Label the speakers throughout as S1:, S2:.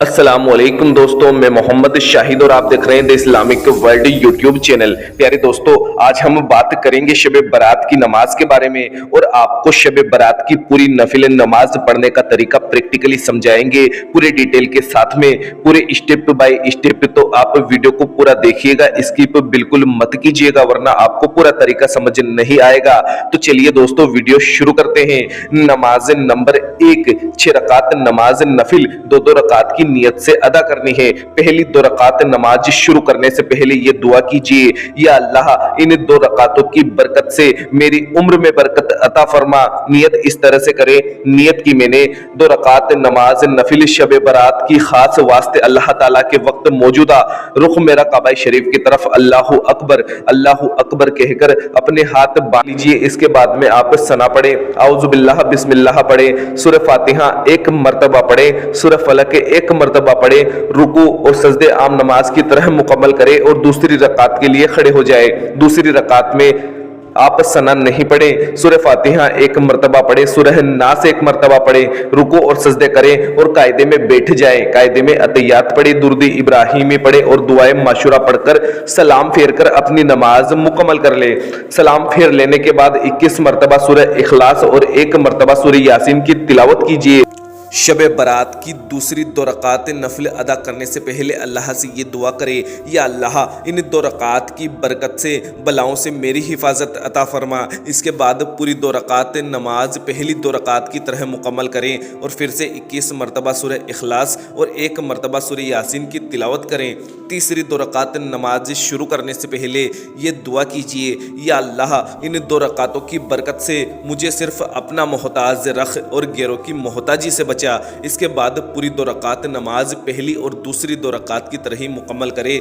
S1: अस्सलाम वालेकुम दोस्तों, मैं मोहम्मद शाहिद और आप देख रहे हैं the Islamic world YouTube channel. प्यारे दोस्तों, आज हम बात करेंगे शब बारात की नमाज के बारे में और आपको शब बारात की पूरी नफिल नमाज पढ़ने का तरीका प्रैक्टिकली समझाएंगे पूरे डिटेल के साथ में, पूरे स्टेप बाय स्टेप। तो आप वीडियो को पूरा देखिएगा, स्किप बिल्कुल मत कीजिएगा वरना आपको पूरा तरीका समझ नहीं आएगा। तो चलिए दोस्तों, वीडियो शुरू करते हैं। नमाज नंबर 1, 6 रकात नमाज नफिल दो दो रकात की नियत से अदा करनी है। पहली 2 रकात नमाज शुरू करने से पहले ये दुआ कीजिए, या अल्लाह इन 2 रकातों की बरकत से मेरी उम्र में बरकत अता फरमा। नियत इस तरह से करें, नियत की मैंने 2 रकात नमाज नफिल शब बारात की खास वास्ते अल्लाह ताला के वक्त मौजूदा रुख मेरा काबा शरीफ की तरफ अल्लाहु अकबर कहकर अपने हाथ बांध लीजिए। इसके बाद में आप सना पढ़े, औज़ु बिल्लाह बिस्मिल्लाह पढ़े, सूरह फातिहा 1 मरतबा पढ़े, सूरह फलक 1 मरतबा पढ़े, रुकू और सजदे आम नमाज की तरह मुकम्मल करे और दूसरी रकात के लिए खड़े हो जाए। दूसरी रकात में आप सना नहीं पढ़े, सूरह फातिहा 1 मरतबा पढ़े, सूरह नास 1 मरतबा पढ़े, रुकू और सजदे करें और कायदे में बैठ जाए। कायदे में अतहियात पढ़े, दुरूद इब्राहिमी पढ़े और दुआए माशूरा पढ़कर सलाम फेर कर अपनी नमाज मुकम्मल कर ले। सलाम फेर लेने के बाद 21 मरतबा सूरह इखलास और 1 मरतबा सूरह यासीन की तिलावत कीजिए। शब बारात की दूसरी 2 रकात नफिल अदा करने से पहले अल्लाह से ये दुआ करे, या अल्लाह इन 2 रकात की बरकत से बलाओं से मेरी हिफाजत अता फरमा। इसके बाद पूरी 2 रकात नमाज पहली 2 रकात की तरह मुकम्मल करें और फिर से 21 मरतबा सूरह इखलास और 1 मरतबा सूरह यासीन की तिलावत करें। तीसरी 2 रकात नमाज शुरू करने से पहले ये दुआ कीजिए, या अल्लाह इन 2 रकातों की बरकत से मुझे सिर्फ अपना मोहताज रख और गैरों की मोहताजी से बचा। इसके बाद पूरी 2 रकात नमाज पहली और दूसरी 2 रकात की तरह ही मुकम्मल करे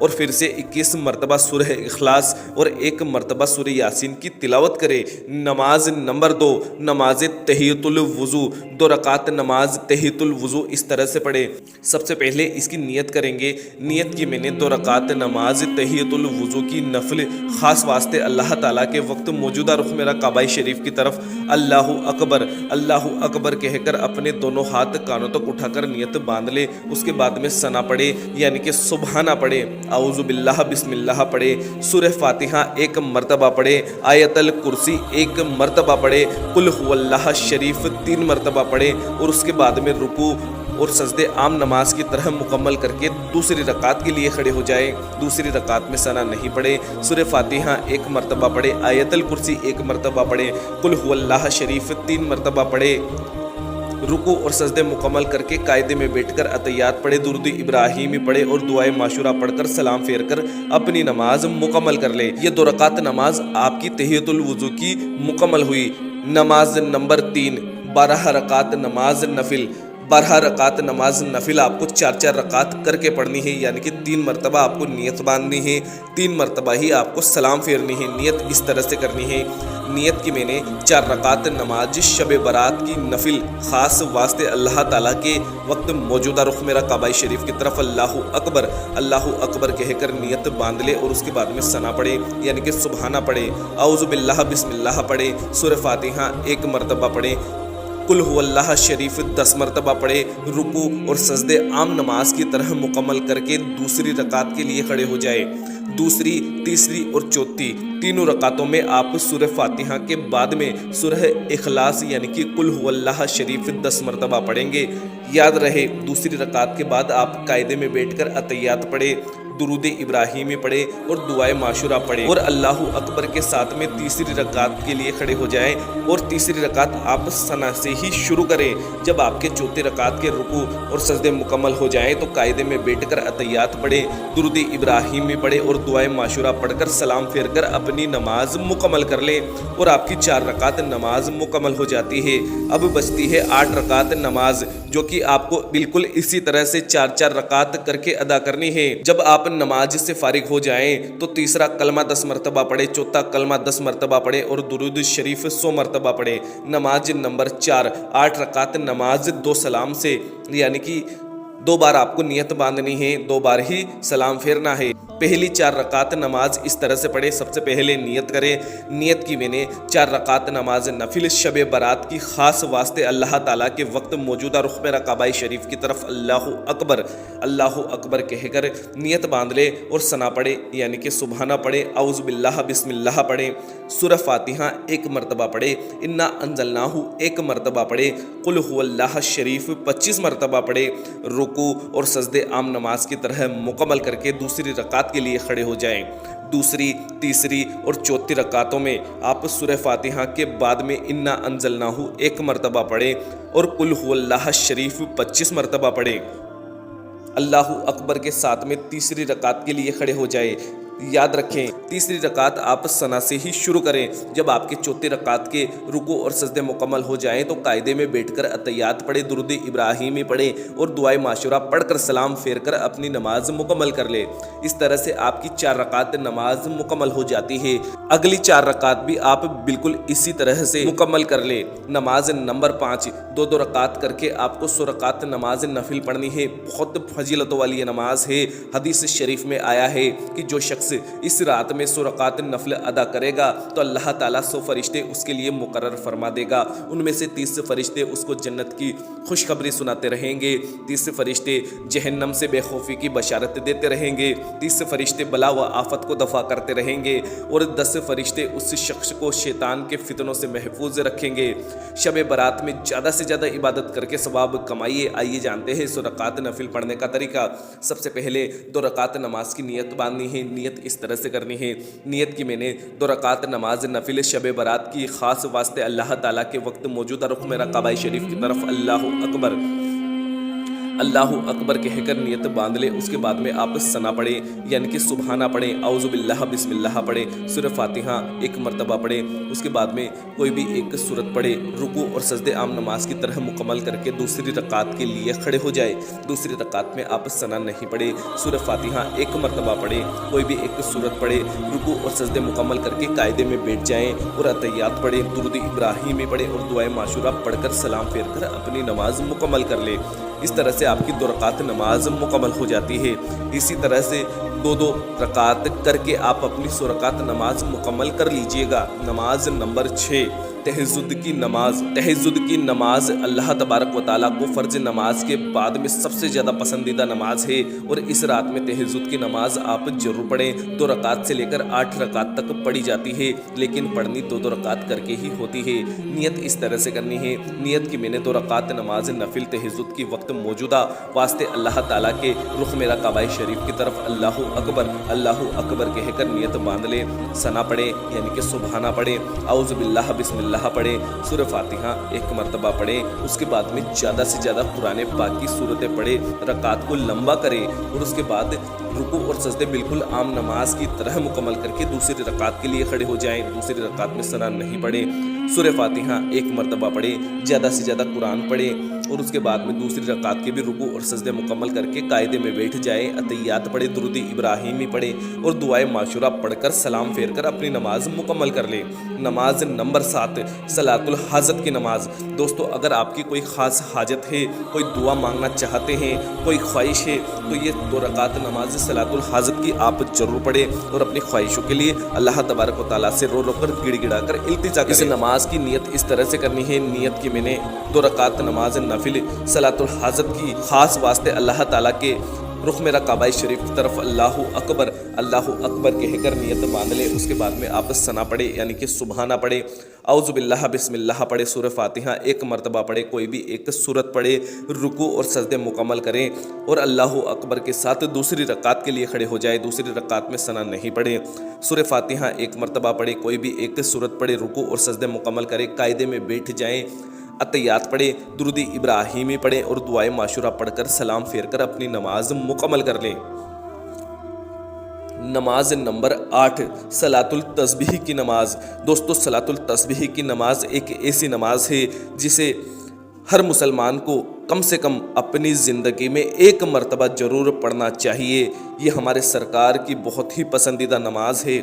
S1: और फिर से 21 मरतबा सूरह इखलास और 1 मरतबा सूरह यासीन की तिलावत करे। नमाज नंबर 2, नमाज तहियतुल वुज़ू 2 रकात नमाज तहियतुल वुज़ू इस तरह से पढ़े। सबसे पहले इसकी नियत करेंगे। नियत की मैंने 2 रकात नमाज तहियतुल वुज़ू की नफल ख़ास वास्ते अल्लाह ताला के वक्त मौजूदा रुख मेरा काबा शरीफ की तरफ अल्लाहु अकबर कहकर अपने दोनों हाथ कानों तक उठाकर नियत बांध ले। उसके बाद में सना पढ़े यानी कि सुबहाना पढ़े, औज़ु बिल्लाह बिस्मिल्लाह पढ़े, सूरह फातिहा 1 मरतबा पढ़े, आयतल कुर्सी 1 मरतबा पढ़े, कुल हुवल्लाह शरीफ 3 मरतबा पढ़े और उसके बाद में रुकू और सजदे आम नमाज की तरह मुकम्मल करके दूसरी रकात के लिए खड़े हो जाए। दूसरी रकात में सना नहीं पढ़े, सूरह फातिहा 1 मरतबा पढ़े, आयतल कुर्सी 1 मरतबा पढ़े, कुल हुवल्लाह शरीफ 3 मरतबा पढ़े, रुकू और सजदे मुकम्मल करके कायदे में बैठकर अतहियात पढ़े, दुरूद इब्राहिमी पढ़े और दुआए माशूरा पढ़कर सलाम फेर कर अपनी नमाज मुकम्मल कर ले। ये 2 रकात नमाज आपकी तहियतुल वुज़ू की मुकम्मल हुई। नमाज नंबर 3, 12 रकात नमाज नफिल 12 रकात नमाज नफिल आपको 4 रकात करके पढ़नी है, यानी कि 3 मरतबा आपको नियत बांधनी है, 3 मरतबा ही आपको सलाम फेरनी है। नियत इस तरह से करनी है। नियत की मैंने 4 रकात नमाज शब बारात की नफिल ख़ास वास्ते अल्लाह ताला के वक्त मौजूदा रुख मेरा काबा शरीफ की तरफ अल्लाहु अकबर कहकर नियत बांध ले और उसके बाद में सना पढ़े यानी कि सुबहाना पढ़े, औज़ु बिल्लाह बिस्मिल्लाह पढ़े, सूरह फातिहा 1 मरतबा पढ़े, कुल हुवल्लाह शरीफ 10 मरतबा पढ़े, रुकू और सजदे आम नमाज की तरह मुकम्मल करके दूसरी रकात के लिए खड़े हो जाए। दूसरी, तीसरी और चौथी तीनों रकातों में आप सूरह फातिहा के बाद में सूरह इखलास यानी कि कुल हुवल्लाह शरीफ 10 मरतबा पढ़ेंगे। याद रहे, दूसरी रकात के बाद आप कायदे में बैठकर अतहियात पढ़े, दुरूद इब्राहिमी पढ़े और दुआए माशूरा पढ़े और अल्लाहु अकबर के साथ में तीसरी रकात के लिए खड़े हो जाएं और तीसरी रकात आप सना से ही शुरू करें। जब आपके चौथी रकात के रुकू और सजदे मुकम्मल हो जाएं तो कायदे में बैठकर अतहियात पढ़े, दुरूद इब्राहिमी पढ़े और दुआए माशूरा पढ़कर सलाम फेर कर अपनी नमाज मुकम्मल कर ले और आपकी 4 रकात नमाज मुकम्मल हो जाती है। अब बचती है 8 रकात नमाज, जो कि आपको बिल्कुल इसी तरह से 4 रकात करके अदा करनी है। जब आप नमाज से फारिग हो जाएं तो तीसरा कलमा 10 मरतबा पढ़े, चौथा कलमा 10 मरतबा पढ़े और दुरूद शरीफ 100 मरतबा पढ़े। नमाज नंबर 4, 8 रकात नमाज 2 सलाम से यानी कि 2 बार आपको नियत बांधनी है, 2 बार ही सलाम फेरना है। पहली 4 रकात नमाज इस तरह से पढ़े। सबसे पहले नियत करें, नियत की मैंने 4 रकात नमाज नफिल शब बारात की खास वास्ते अल्लाह ताला के वक्त मौजूदा रुख में काबा शरीफ की तरफ अल्लाहु अकबर कहकर नियत बांध ले और सना पढ़े, यानी कि सुबहाना पढ़े, औज़ु बिल्लाह बिस्मिल्लाह पढ़े, सूरह फातिहा 1 मरतबा पढ़े, इन्ना अंज़लनाहु 1 मरतबा पढ़े, कुल हुवल्लाह शरीफ 25 मरतबा पढ़े। रुकू और सजदे आम नमाज की तरह मुकम्मल करके दूसरी रकात के लिए खड़े हो जाएं। दूसरी, तीसरी और चौथी रकातों में आप सूरह फातिहा के बाद में इन्ना अंज़लनाहु 1 मरतबा पढ़े और कुल हुवल्लाह शरीफ 25 मरतबा पढ़े। अल्लाहु अकबर के साथ में तीसरी रकात के लिए खड़े हो जाए। याद रखें, तीसरी रकात आप सना से ही शुरू करें। जब आपके चौथी रकात के रुकू और सजदे मुकम्मल हो जाएं तो कायदे में बैठकर अतहियात पढ़े, दुरूद इब्राहिमी पढ़े और दुआए माशूरा पढ़कर सलाम फेर कर अपनी नमाज मुकम्मल कर ले। इस तरह से आपकी 4 रकात नमाज मुकम्मल हो जाती है। अगली 4 रकात भी आप बिल्कुल इसी तरह से मुकम्मल कर ले। नमाज नंबर 5, 2-2 रकात करके आपको 100 रकात नमाज नफिल पढ़नी है। बहुत फजीलतों वाली नमाज है। हदीस शरीफ में आया है कि जो शख्स इस रात में 100 रकात नफल अदा करेगा तो अल्लाह ताला 100 फरिश्ते उसके लिए मुकर्रर फरमा देगा। उनमें से 30 फरिश्ते उसको जन्नत की खुशखबरी सुनाते रहेंगे, 30 फरिश्ते जहन्नम से बेखौफी की बशारत देते रहेंगे, 30 फरिश्ते बला व आफत को दफा करते रहेंगे और 10 फरिश्ते उस शख्स को शैतान के फितनों से महफूज रखेंगे। शब बारात में ज़्यादा से ज़्यादा इबादत करके सवाब कमाइए। आइए जानते हैं 100 रकात नफिल पढ़ने का तरीका। सबसे पहले 2 रकात नमाज की नियत बांधनी है। नियत इस तरह से करनी है। नियत की मैंने 2 रकात नमाज नफिल शब बारात की खास वास्ते अल्लाह ताला के वक्त मौजूदा रुख मेरा काबा शरीफ की तरफ अल्लाहु अकबर कहकर नियत बांध ले। उसके बाद में आप सना पढ़े, यानी कि सुबहाना पढ़े, औज़ु बिल्लाह बिस्मिल्लाह पढ़े, सूरह फातिहा 1 मरतबा पढ़े। उसके बाद में कोई भी एक सूरत पढ़े, रुकू और सजदे आम नमाज की तरह मुकम्मल करके दूसरी रकात के लिए खड़े हो जाए। दूसरी रकात में आप सना नहीं पढ़े, सूरह फातिहा 1 मरतबा पढ़े, कोई भी एक सूरत पढ़े, रुकू और सजदे मुकम्मल करके कायदे में बैठ जाएँ और अतहियात पढ़े, दुरूद इब्राहिमी पढ़े और दुआए माशूरा पढ़कर सलाम फेर कर अपनी नमाज मुकम्मल कर ले। इस तरह से आपकी 2 रकात नमाज मुकम्मल हो जाती है। इसी तरह से 2-2 रकात करके आप अपनी 100 रकात नमाज मुकम्मल कर लीजिएगा। नमाज नंबर 6, तहज्जुद की नमाज। तहज्जुद की नमाज अल्लाह तबारक व तआला को फ़र्ज नमाज के बाद में सबसे ज़्यादा पसंदीदा नमाज है और इस रात में तहज्जुद की नमाज आप जरूर पढ़ें। 2 रकात से लेकर 8 रकात तक पढ़ी जाती है, लेकिन पढ़नी 2-2 रकात करके ही होती है। नियत इस तरह से करनी है। नियत की मैंने 2 रकात नमाज नफिल तहज्जुद की वक्त मौजूदा वास्ते अल्लाह ताला के रुख मेरा काबा शरीफ की तरफ अल्लाहु अकबर कहकर नियत बांध ले। सना पढ़े, यानी कि सुबहाना पढ़े, औज़ु बिल्लाह बिस्मिल्लाह पढ़े, सूरह फातिहा 1 मरतबा पढ़े। उसके बाद में ज़्यादा से ज़्यादा कुरान पाक की सूरतें पढ़े, रकात को लंबा करे और उसके बाद रुकू और सजदे बिल्कुल आम नमाज की तरह मुकम्मल करके दूसरी रकात के लिए खड़े हो जाएं। दूसरी रकात में सना नहीं पढ़े, सूरह फातिहा 1 मरतबा पढ़े, ज़्यादा से ज़्यादा कुरान पढ़े और उसके बाद में दूसरी रकात के भी रुकू और सजदे मुकम्मल करके कायदे में बैठ जाए। अतहियात पढ़े, दुरूद इब्राहिमी पढ़े और दुआए माशूरा पढ़कर सलाम फेर कर अपनी नमाज मुकम्मल कर ले। नमाज नंबर 7, सलातुल हाजत की नमाज। दोस्तों, अगर आपकी कोई ख़ास हाजत है, कोई दुआ मांगना चाहते हैं, कोई ख्वाहिश है, तो ये 2 रकात नमाज सलातुल हाजत की आप जरूर पढ़ें और अपनी ख्वाहिशों के लिए अल्लाह तबारक व तआला से रो रो कर गिड़गिड़ा कर इल्तिजा करें। इस नमाज की नियत इस तरह से करनी है। नियत की मैंने 2 रकात नमाज नफिल सलातुल हाजत की खास वास्ते अल्लाह ताला के रुख मेरा काबा शरीफ की तरफ अल्लाहु अकबर कहकर नियत बांध ले। उसके बाद में आप सना पढ़े, यानी कि सुबहाना पढ़े, औज़ु बिल्लाह बिस्मिल्लाह पढ़े, सूरह फातिहा 1 मरतबा पढ़े, कोई भी एक सूरत पढ़े, रुकू और सजदे मुकम्मल करें और अल्लाहु अकबर के साथ दूसरी रकात के लिए खड़े हो जाए। दूसरी रकात में सना नहीं पढ़े, सूरह फातिहा 1 मरतबा पढ़े, कोई भी एक सूरत पढ़े, रुकू और सजदे मुकम्मल करें, कायदे में बैठ जाएँ। अतहियात पढ़े, दुरूद इब्राहिमी पढ़े और दुआए माशूरा पढ़कर सलाम फेर कर अपनी नमाज मुकम्मल कर लें। नमाज नंबर 8, सलातुल तस्बीह की नमाज। दोस्तों, सलातुल तस्बीह की नमाज एक ऐसी नमाज है जिसे हर मुसलमान को कम से कम अपनी ज़िंदगी में 1 मरतबा ज़रूर पढ़ना चाहिए। ये हमारे सरकार की बहुत ही पसंदीदा नमाज है।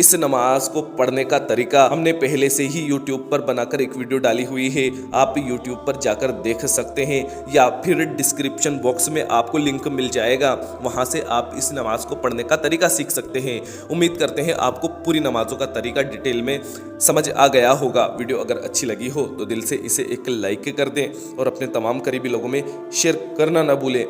S1: इस नमाज को पढ़ने का तरीका हमने पहले से ही YouTube पर बनाकर एक वीडियो डाली हुई है, आप YouTube पर जाकर देख सकते हैं या फिर डिस्क्रिप्शन बॉक्स में आपको लिंक मिल जाएगा, वहां से आप इस नमाज को पढ़ने का तरीका सीख सकते हैं। उम्मीद करते हैं आपको पूरी नमाजों का तरीका डिटेल में समझ आ गया होगा। वीडियो अगर अच्छी लगी हो तो दिल से इसे एक लाइक कर दें और अपने तमाम करीबी लोगों में शेयर करना ना भूलें।